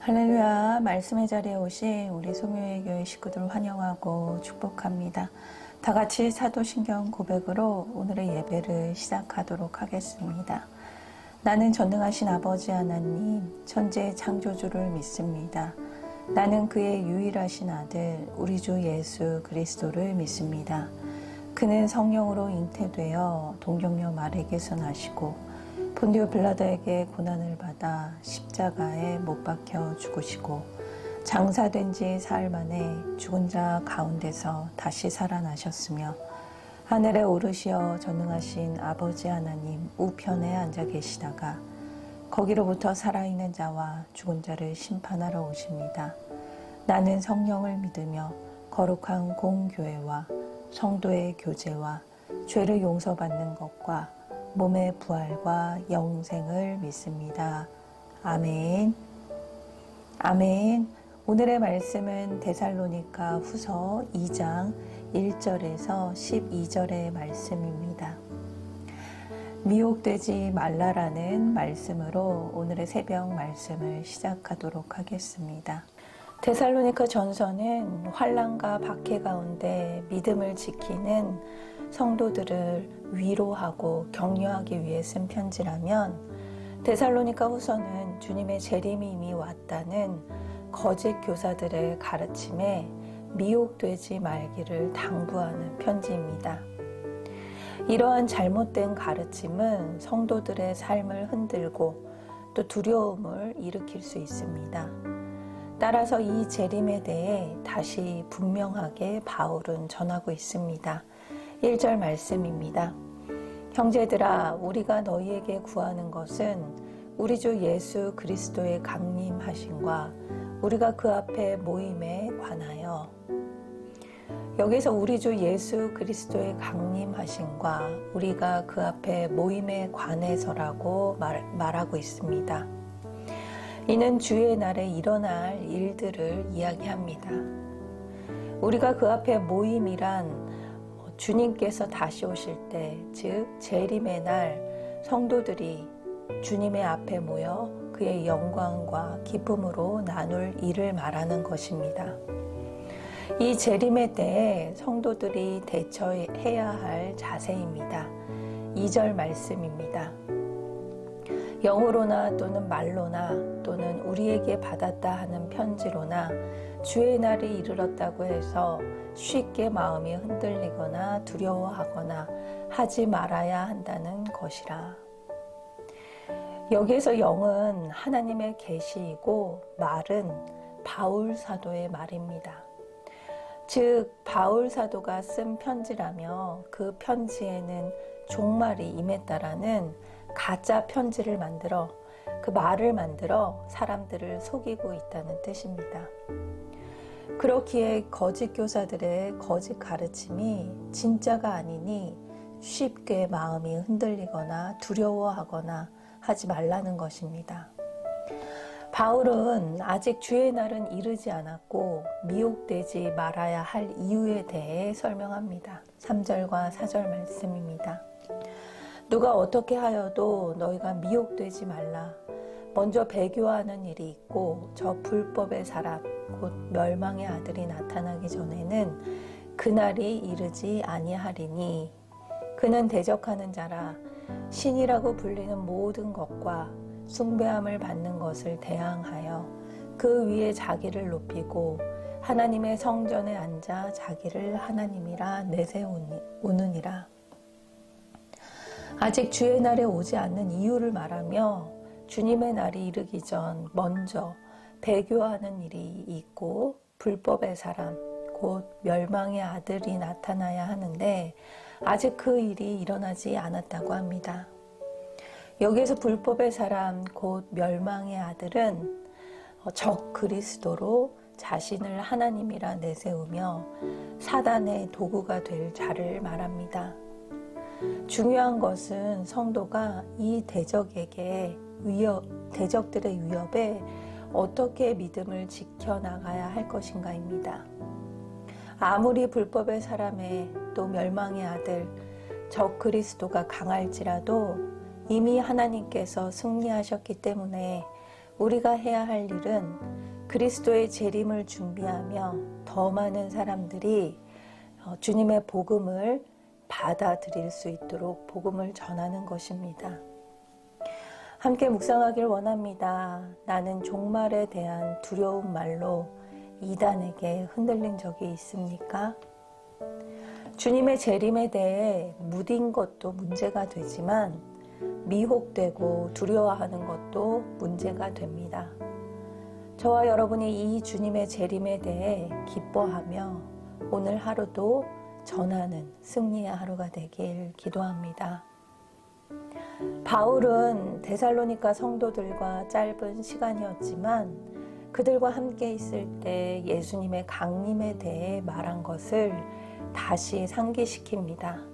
할렐루야. 말씀의 자리에 오신 우리 소묘의 교회 식구들 환영하고 축복합니다. 다 같이 사도신경 고백으로 오늘의 예배를 시작하도록 하겠습니다. 나는 전능하신 아버지 하나님, 천지의 창조주를 믿습니다. 나는 그의 유일하신 아들, 우리 주 예수 그리스도를 믿습니다. 그는 성령으로 잉태되어 동정녀 마리아에게서 나시고 본디오 빌라도에게 고난을 받아 십자가에 못 박혀 죽으시고 장사된 지 사흘 만에 죽은 자 가운데서 다시 살아나셨으며 하늘에 오르시어 전능하신 아버지 하나님 우편에 앉아 계시다가 거기로부터 살아있는 자와 죽은 자를 심판하러 오십니다. 나는 성령을 믿으며 거룩한 공교회와 성도의 교제와 죄를 용서받는 것과 몸의 부활과 영생을 믿습니다. 아멘. 아멘. 오늘의 말씀은 데살로니가 후서 2장 1절에서 12절의 말씀입니다. 미혹되지 말라라는 말씀으로 오늘의 새벽 말씀을 시작하도록 하겠습니다. 데살로니가 전서는 환난과 박해 가운데 믿음을 지키는 성도들을 위로하고 격려하기 위해 쓴 편지라면 데살로니가 후서는 주님의 재림이 이미 왔다는 거짓 교사들의 가르침에 미혹되지 말기를 당부하는 편지입니다. 이러한 잘못된 가르침은 성도들의 삶을 흔들고 또 두려움을 일으킬 수 있습니다. 따라서 이 재림에 대해 다시 분명하게 바울은 전하고 있습니다. 1절 말씀입니다. 형제들아, 우리가 너희에게 구하는 것은 우리 주 예수 그리스도의 강림하심과 우리가 그 앞에 모임에 관하여. 여기서 우리 주 예수 그리스도의 강림하심과 우리가 그 앞에 모임에 관해서라고 말하고 있습니다. 이는 주의 날에 일어날 일들을 이야기합니다. 우리가 그 앞에 모임이란 주님께서 다시 오실 때, 즉 재림의 날 성도들이 주님의 앞에 모여 그의 영광과 기쁨으로 나눌 일을 말하는 것입니다. 이 재림의 때에 성도들이 대처해야 할 자세입니다. 2절 말씀입니다. 영으로나 또는 말로나 또는 우리에게 받았다 하는 편지로나 주의 날이 이르렀다고 해서 쉽게 마음이 흔들리거나 두려워하거나 하지 말아야 한다는 것이라. 여기에서 영은 하나님의 계시이고 말은 바울 사도의 말입니다. 즉 바울 사도가 쓴 편지라며 그 편지에는 종말이 임했다라는 가짜 편지를 만들어 그 말을 만들어 사람들을 속이고 있다는 뜻입니다. 그렇기에 거짓 교사들의 거짓 가르침이 진짜가 아니니 쉽게 마음이 흔들리거나 두려워하거나 하지 말라는 것입니다. 바울은 아직 주의 날은 이르지 않았고 미혹되지 말아야 할 이유에 대해 설명합니다. 3절과 4절 말씀입니다. 누가 어떻게 하여도 너희가 미혹되지 말라. 먼저 배교하는 일이 있고 저 불법의 사람 곧 멸망의 아들이 나타나기 전에는 그날이 이르지 아니하리니 그는 대적하는 자라 신이라고 불리는 모든 것과 숭배함을 받는 것을 대항하여 그 위에 자기를 높이고 하나님의 성전에 앉아 자기를 하나님이라 내세우느니라. 아직 주의 날에 오지 않는 이유를 말하며 주님의 날이 이르기 전 먼저 배교하는 일이 있고 불법의 사람 곧 멸망의 아들이 나타나야 하는데 아직 그 일이 일어나지 않았다고 합니다. 여기에서 불법의 사람 곧 멸망의 아들은 적 그리스도로 자신을 하나님이라 내세우며 사단의 도구가 될 자를 말합니다. 중요한 것은 성도가 이 대적들의 위협에 어떻게 믿음을 지켜나가야 할 것인가입니다. 아무리 불법의 사람의 또 멸망의 아들 적 그리스도가 강할지라도 이미 하나님께서 승리하셨기 때문에 우리가 해야 할 일은 그리스도의 재림을 준비하며 더 많은 사람들이 주님의 복음을 받아들일 수 있도록 복음을 전하는 것입니다. 함께 묵상하길 원합니다. 나는 종말에 대한 두려운 말로 이단에게 흔들린 적이 있습니까? 주님의 재림에 대해 무딘 것도 문제가 되지만 미혹되고 두려워하는 것도 문제가 됩니다. 저와 여러분이 이 주님의 재림에 대해 기뻐하며 오늘 하루도 전하는 승리의 하루가 되길 기도합니다. 바울은 데살로니가 성도들과 짧은 시간이었지만 그들과 함께 있을 때 예수님의 강림에 대해 말한 것을 다시 상기시킵니다.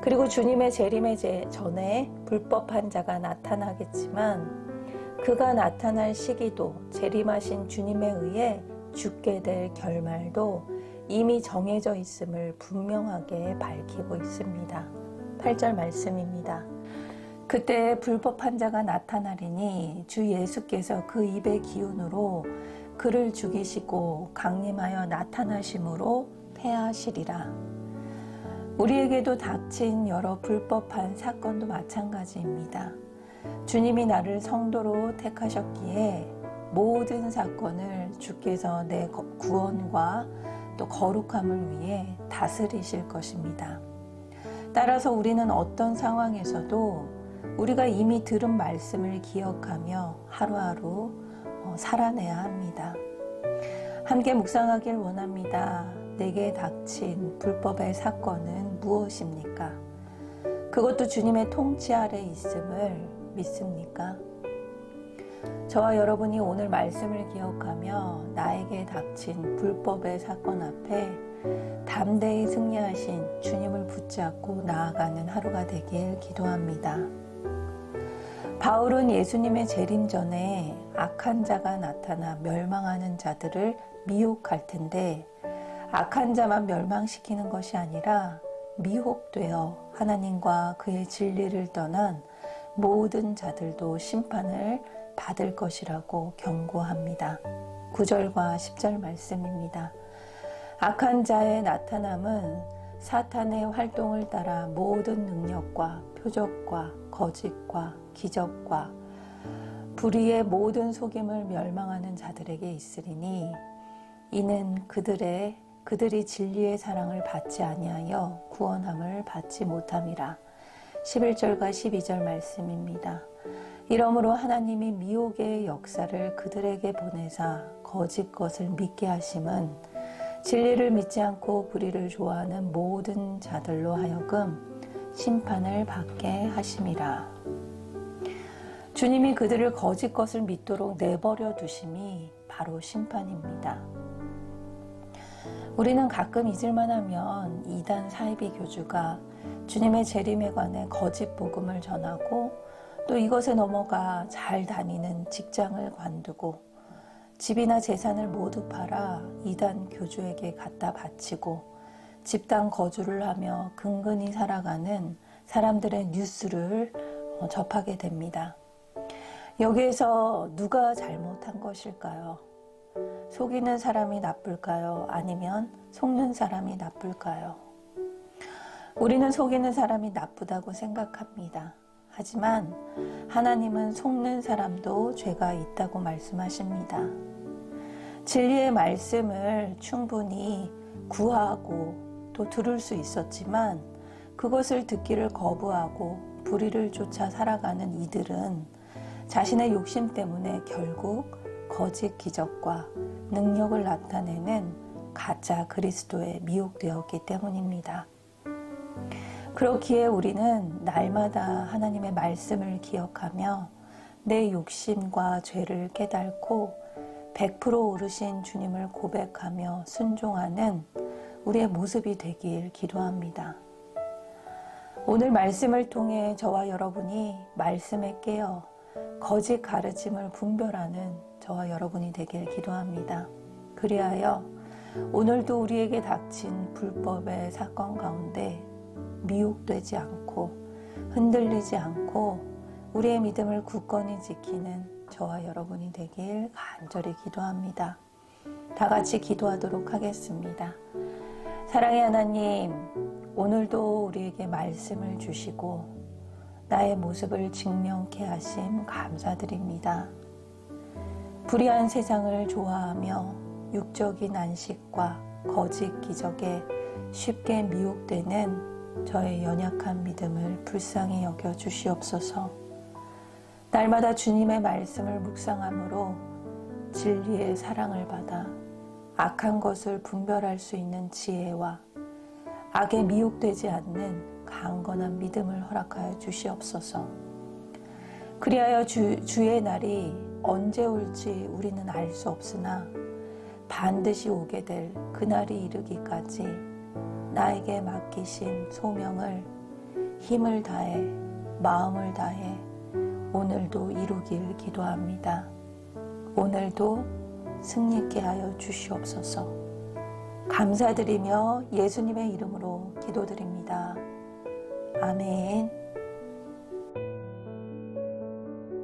그리고 주님의 재림에 전에 불법한 자가 나타나겠지만 그가 나타날 시기도 재림하신 주님에 의해 죽게 될 결말도 이미 정해져 있음을 분명하게 밝히고 있습니다. 8절 말씀입니다. 그때 불법한 자가 나타나리니 주 예수께서 그 입의 기운으로 그를 죽이시고 강림하여 나타나심으로 패하시리라. 우리에게도 닥친 여러 불법한 사건도 마찬가지입니다. 주님이 나를 성도로 택하셨기에 모든 사건을 주께서 내 구원과 또 거룩함을 위해 다스리실 것입니다. 따라서 우리는 어떤 상황에서도 우리가 이미 들은 말씀을 기억하며 하루하루 살아내야 합니다. 함께 묵상하길 원합니다. 내게 닥친 불법의 사건은 무엇입니까? 그것도 주님의 통치 아래 있음을 믿습니까? 저와 여러분이 오늘 말씀을 기억하며 나에게 닥친 불법의 사건 앞에 담대히 승리하신 주님을 붙잡고 나아가는 하루가 되길 기도합니다. 바울은 예수님의 재림 전에 악한 자가 나타나 멸망하는 자들을 미혹할 텐데 악한 자만 멸망시키는 것이 아니라 미혹되어 하나님과 그의 진리를 떠난 모든 자들도 심판을 받을 것이라고 경고합니다. 9절과 10절 말씀입니다. 악한 자의 나타남은 사탄의 활동을 따라 모든 능력과 표적과 거짓과 기적과 불의의 모든 속임을 멸망하는 자들에게 있으리니 이는 그들이 진리의 사랑을 받지 아니하여 구원함을 받지 못함이라. 11절과 12절 말씀입니다. 이러므로 하나님이 미혹의 역사를 그들에게 보내사 거짓 것을 믿게 하심은 진리를 믿지 않고 불의를 좋아하는 모든 자들로 하여금 심판을 받게 하심이라. 주님이 그들을 거짓 것을 믿도록 내버려 두심이 바로 심판입니다. 우리는 가끔 잊을만 하면 이단 사이비 교주가 주님의 재림에 관해 거짓 복음을 전하고 또 이것에 넘어가 잘 다니는 직장을 관두고 집이나 재산을 모두 팔아 이단 교주에게 갖다 바치고 집단 거주를 하며 근근히 살아가는 사람들의 뉴스를 접하게 됩니다. 여기에서 누가 잘못한 것일까요? 속이는 사람이 나쁠까요? 아니면 속는 사람이 나쁠까요? 우리는 속이는 사람이 나쁘다고 생각합니다. 하지만 하나님은 속는 사람도 죄가 있다고 말씀하십니다. 진리의 말씀을 충분히 구하고 또 들을 수 있었지만 그것을 듣기를 거부하고 불의를 쫓아 살아가는 이들은 자신의 욕심 때문에 결국 거짓 기적과 능력을 나타내는 가짜 그리스도에 미혹되었기 때문입니다. 그렇기에 우리는 날마다 하나님의 말씀을 기억하며 내 욕심과 죄를 깨닫고 100% 오르신 주님을 고백하며 순종하는 우리의 모습이 되길 기도합니다. 오늘 말씀을 통해 저와 여러분이 말씀에 깨어 거짓 가르침을 분별하는 저와 여러분이 되길 기도합니다. 그리하여 오늘도 우리에게 닥친 불법의 사건 가운데 미혹되지 않고 흔들리지 않고 우리의 믿음을 굳건히 지키는 저와 여러분이 되길 간절히 기도합니다. 다 같이 기도하도록 하겠습니다. 사랑의 하나님, 오늘도 우리에게 말씀을 주시고 나의 모습을 직면케 하심 감사드립니다. 불의한 세상을 좋아하며 육적인 안식과 거짓 기적에 쉽게 미혹되는 저의 연약한 믿음을 불쌍히 여겨 주시옵소서. 날마다 주님의 말씀을 묵상함으로 진리의 사랑을 받아 악한 것을 분별할 수 있는 지혜와 악에 미혹되지 않는 강건한 믿음을 허락하여 주시옵소서. 그리하여 주의 날이 언제 올지 우리는 알 수 없으나 반드시 오게 될 그날이 이르기까지 나에게 맡기신 소명을 힘을 다해 마음을 다해 오늘도 이루길 기도합니다. 오늘도 승리케 하여 주시옵소서. 감사드리며 예수님의 이름으로 기도드립니다. 아멘.